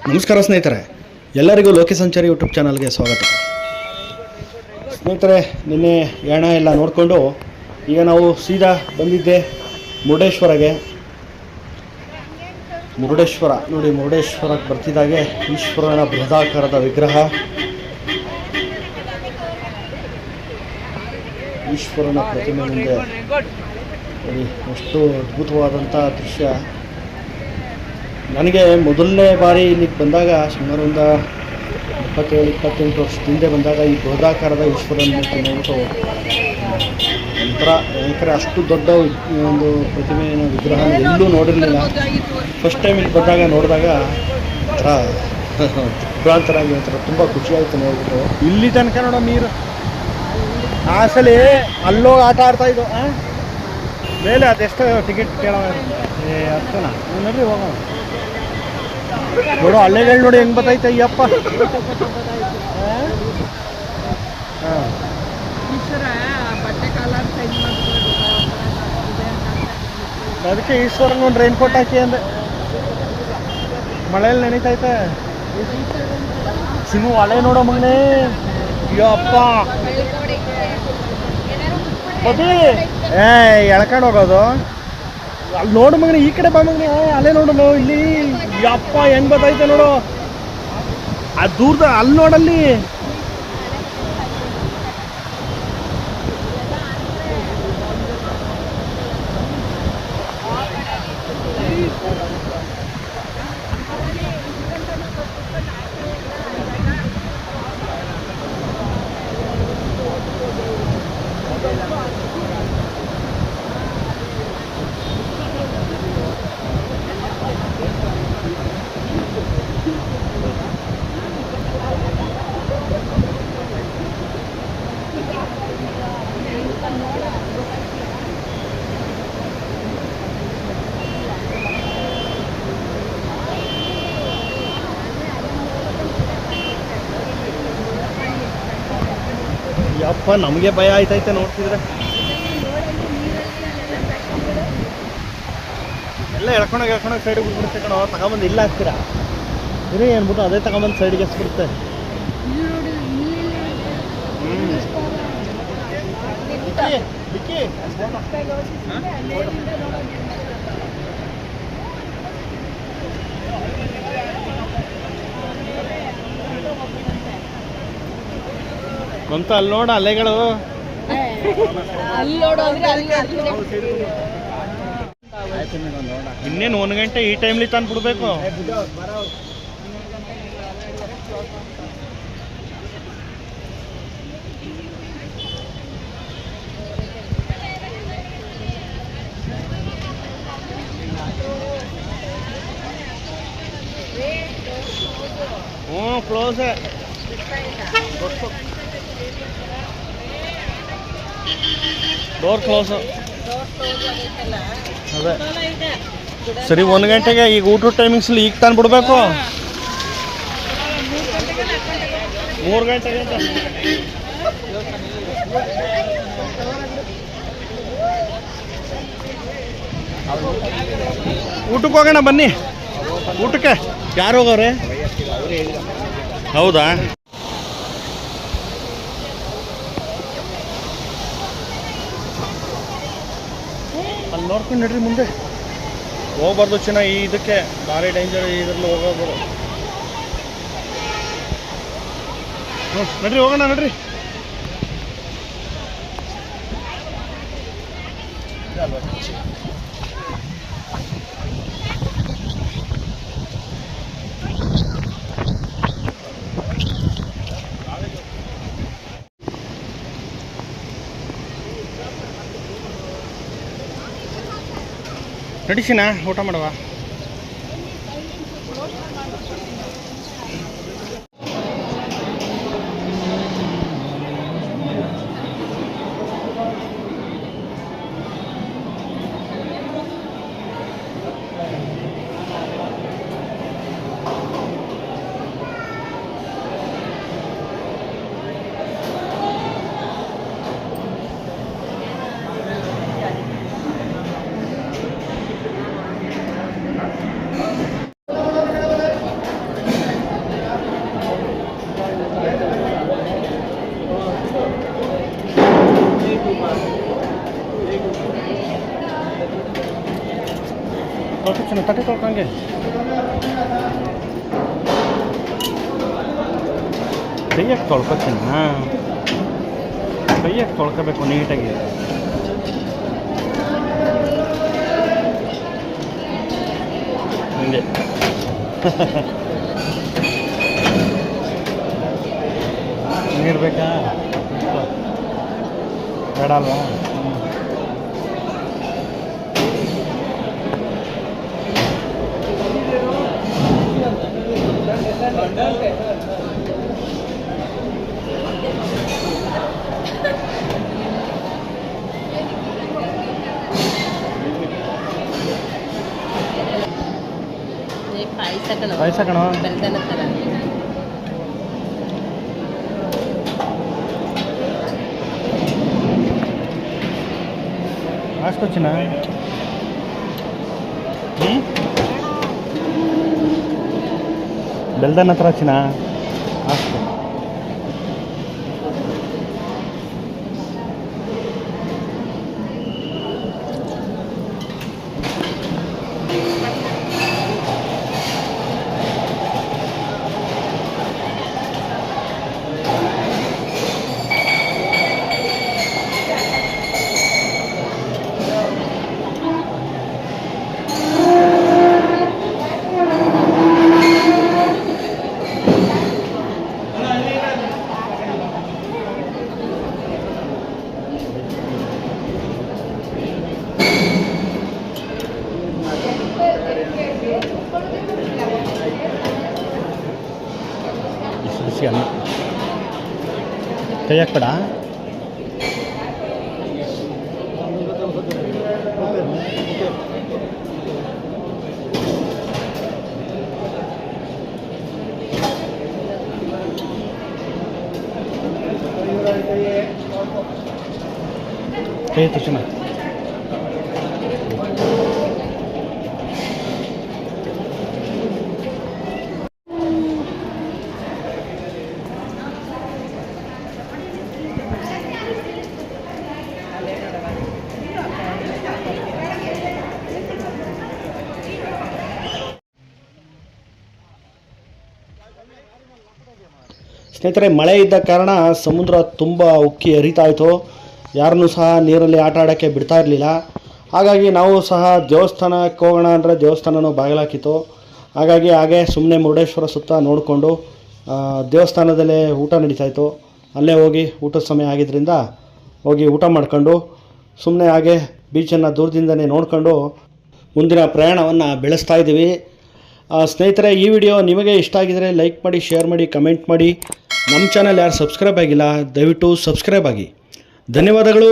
ನಮಸ್ಕಾರ ಸ್ನೇಹಿತರೆ, ಎಲ್ಲರಿಗೂ ಲೋಕ ಸಂಚಾರಿ ಯೂಟ್ಯೂಬ್ ಚಾನಲ್ಗೆ ಸ್ವಾಗತ. ಸ್ನೇಹಿತರೆ, ನಿನ್ನೆ ಯಾಣ ಎಲ್ಲ ನೋಡಿಕೊಂಡು ಈಗ ನಾವು ಸೀದಾ ಬಂದಿದ್ದೆ ಮುರುಡೇಶ್ವರಗೆ. ಮುರುಡೇಶ್ವರ ನೋಡಿ, ಮುರುಡೇಶ್ವರಕ್ಕೆ ಬರ್ತಿದ್ದಾಗೆ ಈಶ್ವರನ ಬೃಹದಾಕಾರದ ವಿಗ್ರಹ, ಈಶ್ವರನ ಪ್ರತಿಮೆ ಮುಂದೆ ನೋಡಿ ಎಷ್ಟು ಅದ್ಭುತವಾದಂಥ ದೃಶ್ಯ. ನನಗೆ ಮೊದಲನೇ ಬಾರಿ ಇಲ್ಲಿಗೆ ಬಂದಾಗ ಸುಮಾರು ಒಂದು 27-28 ವರ್ಷದ ಹಿಂದೆ ಬಂದಾಗ ಈ ಬೃಹದಾಕಾರದ ಈಶ್ವರನ ಮೂರ್ತಿ ನೋಡ್ಬಿಟ್ಟು ಒಂಥರ ಯಾಕಂದರೆ ಅಷ್ಟು ದೊಡ್ಡ ಒಂದು ಪ್ರತಿಮೆಯ ವಿಗ್ರಹ ಎಲ್ಲೂ ನೋಡಿರಲಿಲ್ಲ. ಫಸ್ಟ್ ಟೈಮ್ ಇಲ್ಲಿ ಬಂದಾಗ ನೋಡಿದಾಗ ಒಂಥರ ದಿಗ್ಭ್ರಾಂತರಾಗಿ ಒಂಥರ ತುಂಬ ಖುಷಿಯಾಯಿತು ನೋಡ್ಬಿಟ್ಟು. ಇಲ್ಲಿ ತನಕ ನೋಡೋ ನೀರು ಆ ಸಲ ಅಲ್ಲೋಗಿ ಆಟ ಆಡ್ತಾ ಇದ್ದು ಮೇಲೆ. ಅದೆಷ್ಟು ಟಿಕೆಟ್ ಕೇಳೋ ಅಷ್ಟನಾ ನೋಡ್ರಿ, ಹೋಗೋಣ ನೋಡು. ಅಲ್ಲೆಗಳು ನೋಡಿ ಹೆಂಗೆ ಬತ್ತೈತೆ ಅಯ್ಯಪ್ಪ. ಹಾಂ, ಅದಕ್ಕೆ ಈಶ್ವರನ ಒಂದು ರೈನ್ ಕೋಟ್ ಹಾಕಿ ಅಂದೆ. ಮಳೆಯಲ್ಲಿ ನೆನೀತೈತೆ ಸಿಂಗು ಅಲೆ ನೋಡೋ ಮಗನೇ. ಅಯ್ಯಪ್ಪ ಎಳ್ಕೊಂಡು ಹೋಗೋದು. ಅಲ್ಲಿ ನೋಡು ಮಗನೇ, ಈ ಕಡೆ ಬಾ ಮಗನೇ, ಅಲ್ಲೇ ನೋಡು ಇಲ್ಲಿ. ಯಪ್ಪ ಹೆಂಗ್ ಬತ್ತೈತೆ ನೋಡು, ಆ ದೂರದ ಅಲ್ಲಿ ನೋಡಲ್ಲಿ. ಯಪ್ಪ ನಮಗೆ ಭಯ ಆಯ್ತೈತೆ ನೋಡ್ತಿದ್ರೆ. ಎಲ್ಲ ಎಳ್ಕೊಂಡೋಗಿ ಸೈಡಿಗೆ ಬಿಟ್ಬಿಡುತ್ತೆ ಕಣೋ. ತಗೊಂಬಂದು ಇಲ್ಲ ಹಾಕ್ತೀರಾ ಇರೇ ಏನ್ಬಿಟ್ಟು ಅದೇ ತಗೊಂಬಂದು ಸೈಡಿಗೆ ಎಸ್ಬಿಡುತ್ತೆ. ಮಮತಾ ಅಲ್ಲಿ ನೋಡ ಅಲೆಗಳು. ಇನ್ನೇನು 1 ಗಂಟೆ ಈ ಟೈಮ್ಲಿ ತಂದು ಬಿಡ್ಬೇಕು. ಕ್ಲೋಸ್. Door close. ಅದೇ ಸರಿ, 1 ಗಂಟೆಗೆ ಈಗ ಊಟದ ಟೈಮಿಂಗ್ಸಲ್ಲಿ ಈಗ ತಾನು ಬಿಡಬೇಕು. 3 ಗಂಟೆಗೆ ಊಟಕ್ಕೆ ಹೋಗೋಣ ಬನ್ನಿ. ಊಟಕ್ಕೆ ಯಾರು ಹೋಗೋರೆ? ಹೌದಾ? ಅಲ್ಲಿ ನೋಡ್ಕೊಂಡು ನಡ್ರಿ, ಮುಂದೆ ಹೋಗ್ಬಾರ್ದು ಚಿನ್ನ. ಇದಕ್ಕೆ ಭಾರಿ ಡೇಂಜರ್, ಇದ್ರಲ್ಲಿ ಹೋಗೋದು. ನಡ್ರಿ ಹೋಗೋಣ, ನಡ್ರಿ. ನಡಿಸಿನ ಊಟ ಮಾಡುವ. ಚಿನ್ನ ತಟ್ಟೆ ತೊಳ್ಕೊಂಗೆ ಕೈಯಾಗಿ ತೊಳ್ಕೊ ಚಿನ್ನ ಕೈಯಾಗಿ ತೊಳ್ಕೊಬೇಕು ನೀಟಾಗಿ ಹಂಗೆ ನೀರು ಬೇಕಾ ಬೇಡ ಅಲ್ವಾ ಪಾಯಸ ಕಣ ಅಷ್ಟು ಚಿನ್ನ ಬೆಲ್ದನ್ ಹತ್ರ ಚಿನ್ನ ಅಷ್ಟು ಬಿಸಿ ಅನ್ನ ಕೈ ಹಾಕ್ಬೇಡ ಕೈ ಎತ್ತು ಚಿನ್ನ ಸ್ನೇಹಿತರೆ, ಮಳೆ ಇದ್ದ ಕಾರಣ ಸಮುದ್ರ ತುಂಬ ಉಕ್ಕಿ ಹರಿತಾ ಇತ್ತು. ಯಾರನ್ನೂ ಸಹ ನೀರಲ್ಲಿ ಆಟ ಆಡೋಕ್ಕೆ ಬಿಡ್ತಾ ಇರಲಿಲ್ಲ. ಹಾಗಾಗಿ ನಾವು ಸಹ ದೇವಸ್ಥಾನಕ್ಕೆ ಹೋಗೋಣ ಅಂದರೆ ದೇವಸ್ಥಾನನೂ ಬಾಗಿಲಾಕಿತ್ತು. ಹಾಗೆ ಸುಮ್ಮನೆ ಮುರುಡೇಶ್ವರ ಸುತ್ತ ನೋಡಿಕೊಂಡು ದೇವಸ್ಥಾನದಲ್ಲೇ ಊಟ ನಡೀತಾಯಿತ್ತು. ಅಲ್ಲೇ ಹೋಗಿ ಊಟದ ಸಮಯ ಆಗಿದ್ದರಿಂದ ಹೋಗಿ ಊಟ ಮಾಡ್ಕೊಂಡು ಸುಮ್ಮನೆ ಹಾಗೆ ಬೀಚನ್ನು ದೂರದಿಂದನೇ ನೋಡ್ಕೊಂಡು ಮುಂದಿನ ಪ್ರಯಾಣವನ್ನು ಬೆಳೆಸ್ತಾ ಇದ್ದೀವಿ. ಸ್ನೇಹಿತರೆ, ಈ ವಿಡಿಯೋ ನಿಮಗೆ ಇಷ್ಟ ಆಗಿದರೆ ಲೈಕ್ ಮಾಡಿ, ಶೇರ್ ಮಾಡಿ, ಕಮೆಂಟ್ ಮಾಡಿ. ನಮ್ಮ ಚಾನಲ್ ಯಾರು ಸಬ್ಸ್ಕ್ರೈಬ್ ಆಗಿಲ್ಲ ದಯವಿಟ್ಟು ಸಬ್ಸ್ಕ್ರೈಬ್ ಆಗಿ. ಧನ್ಯವಾದಗಳು.